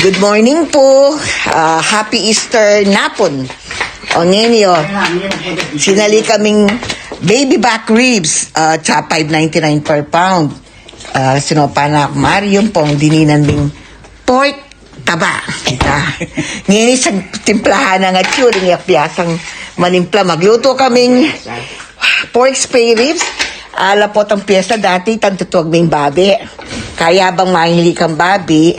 Good morning po. Happy Easter napon. O ngayon, sinali kaming baby back ribs, tsaka $5.99 per pound. Sinopa na ako, Mario, pong dininan ding pork taba. Ngayon isang timplahan ng atsuring yapyasang manimpla. Magluto kaming pork spare ribs. Alapot ang pyesa dati, tantutuwag ng babi. Kaya bang mahili kang babi,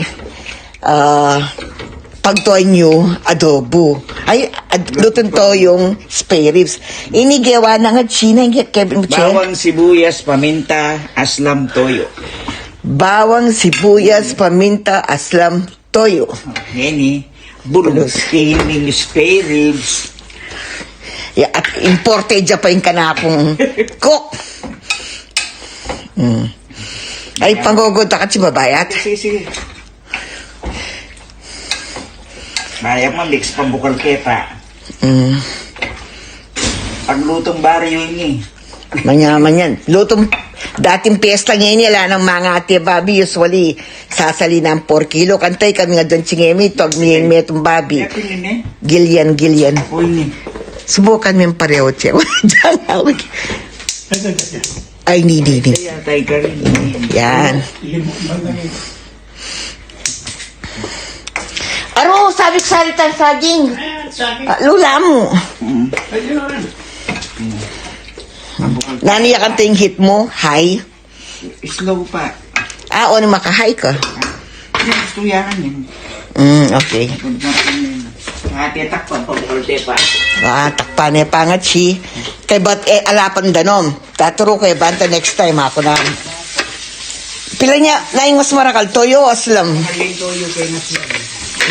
pagtuan nyo, adobo. Ay, luton to yung spare ribs. Inigawa na nga China. Bawang, sibuyas, paminta, aslam, toyo. Bawang, sibuyas, paminta, aslam, toyo. Ngayon bulos. Kihining spare ribs. At imported pa yung kanakong cook. Ay, panggugunta ka si babayat. Sige. Mayak mo, mix pambukal kepa. Paglutong baryo yun Manyaman yan. Lutong, dating piyesta ngayon nila ng mga ate babi, usually, sasali ng 4 kilo. Kantay kami nga doon singemi, tog miyeng metong babi. Gilyan. Subukan mo yung pareho, che. Ay, hindi. Yan. Aro, sabik-salitan saging. Lula mo. Naniya ka yung hit mo? High? Slow pa. O na maka-high ka? Gusto yan yun. Okay. Takpan, pambukal kepa. Takpan niya pangat si. Kay ba't alapan danom? Taturo kay banta next time ako na. Pila niya, naing mas marakal, toyo o aslam? Dakalin toyo kay aslam.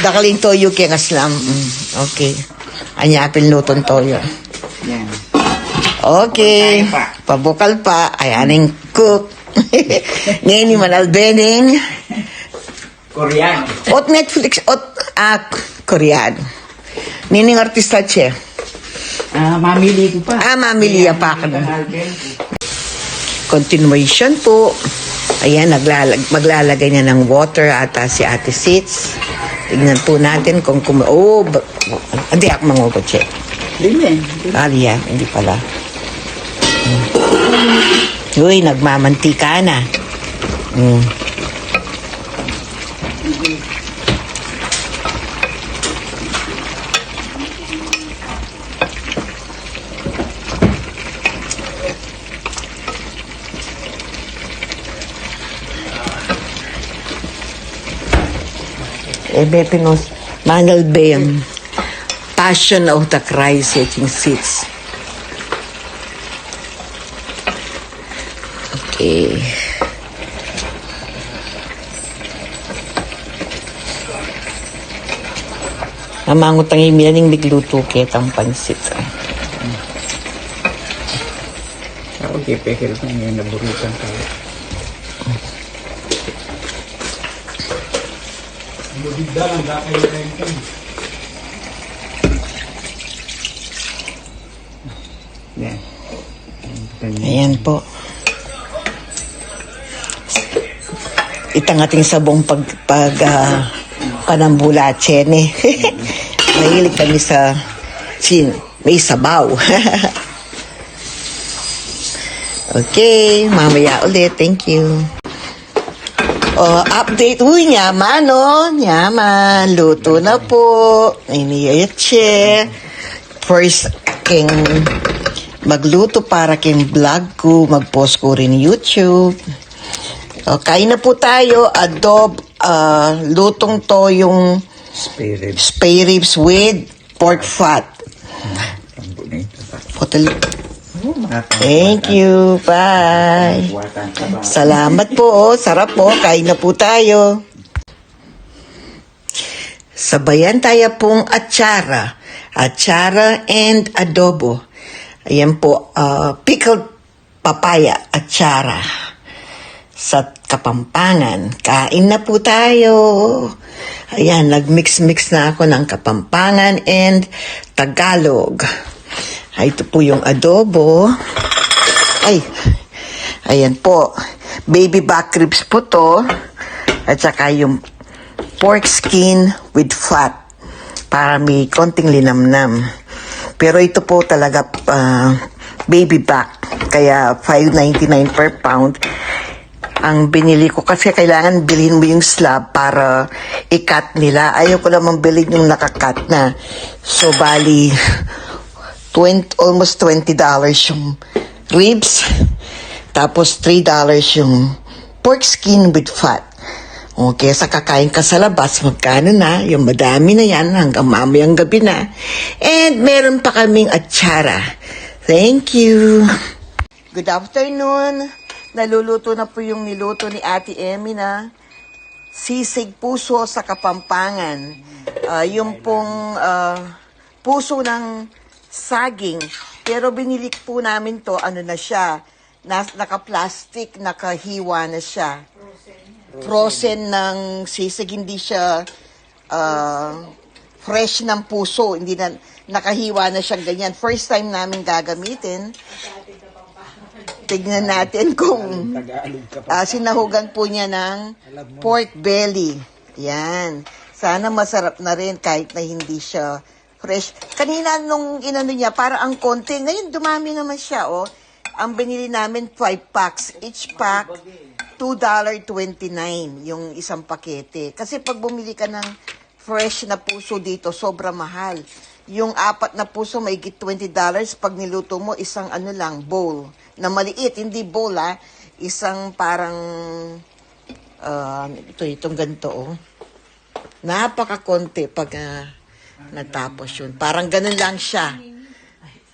Dakalin toyo kay aslam. Okay. Anyapin luton toyo. Yan. Okay. Pabukal pa. Ayaning cook. Ngayon ni Manalbening. Koreano. Ot Netflix. Koreano. Nining artista che. Mamili ko pa. Mamili pa ka na. Continuation po. Ayan, maglalagay niya ng water ata si Ate Sits. Tignan po natin kung hindi ako mangugot siya. Aliya, hindi pala. Uy, nagmamantika na. Pinos, Manal Bayam, Passion of the Christ setting seats. Okay. Namangot ang imianing bigluto kitang pansit. Okay, pekil pa ngayon naburutan tayo. Yan. Ayan po. Itang ating sabong panambula tsene. Mahilig kami sa may sabaw. Okay, mamaya ulit. Thank you. Update. Uy, nyaman, nyaman. Luto na po. Iniyayatse. First, magluto para king vlog ko. Mag-post ko rin YouTube. Kain na po tayo. Lutong to yung spare ribs with pork fat. Thank you. Bye. Salamat po. Sarap po. Kain na po tayo. Sabayan tayo pong atsara. Atsara and adobo. Ayan po. Pickled papaya. Atsara. Sa Kapampangan. Kain na po tayo. Ayan. Nag-mix-mix na ako ng Kapampangan and Tagalog. Ito po yung adobo. Ayan po. Baby back ribs po to. At saka yung pork skin with fat para may konting linamnam. Pero ito po talaga baby back, kaya $5.99 per pound. Ang binili ko kasi kailangan bilhin mo yung slab para i-cut nila. Ayaw ko naman bilhin yung nakakat na. So, bali, almost $20 yung ribs. Tapos, $3 yung pork skin with fat. Okay, sa kakain ka sa labas, magkano na? Yung madami na yan hanggang mamayang gabi na. And meron pa kaming atsara. Thank you. Good afternoon. Naluluto na po yung niluto ni Ate Emmy na sisig puso sa Kapampangan. Yung pong puso ng saging. Pero binili po namin to, ano na siya, naka-plastic, nakahiwa na siya. Frozen ng sisig, hindi siya fresh ng puso. Hindi na, nakahiwa na siya ganyan. First time namin gagamitin. Tignan natin kung sinahugan po niya ng pork belly. Yan. Sana masarap na rin kahit na hindi siya fresh. Kanina nung inano niya, para ang konti. Ngayon dumami naman siya, oh. Ang binili namin 5 packs. Each pack, $2.29 yung isang pakete. Kasi pag bumili ka ng fresh na puso dito, sobra mahal. Yung 4 na puso, maigit $20. Pag niluto mo, isang ano lang, bowl. Na maliit, hindi bowl, isang parang, itong ganito, oh. Napakakonti pag natapos yun. Parang ganun lang siya.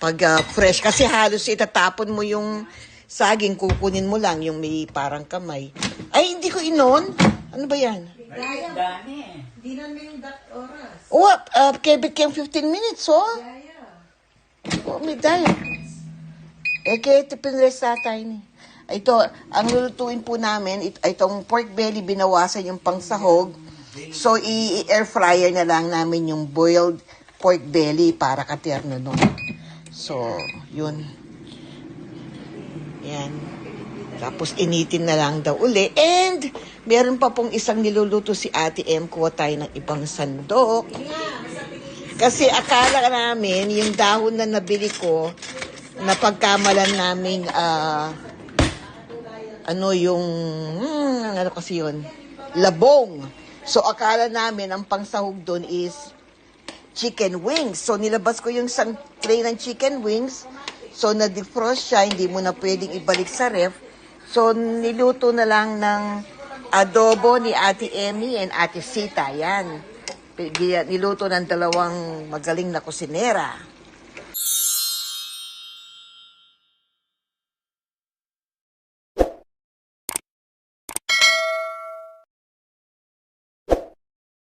Pag fresh. Kasi halos itatapon mo yung saging, kukunin mo lang yung may parang kamay. Ay, hindi ko inon. Ano ba yan? Di na may yung oras. Oh, kebit kayong 15 minutes, oh. Oh, may daya. Kaya ito pinrest tayo ni. Ito, ang lulutuin po namin, itong pork belly, binawasan yung pangsahog. So, i-air fryer na lang namin yung boiled pork belly para katerno nun. So, yun. Yan. Tapos, initin na lang daw uli. And, meron pa pong isang niluluto si Ate M. Kuha tayo ng ibang sandok. Kasi akala namin, yung dahon na nabili ko, napagkamalan namin, ano kasi yun? Labong. So, akala namin, ang pangsahog doon is chicken wings. So, nilabas ko yung isang tray ng chicken wings. So, na-defrost siya, hindi mo na pwedeng ibalik sa ref. So, niluto na lang ng adobo ni Ate Emmy and Ate Sita. Yan. Niluto ng dalawang magaling na kusinera.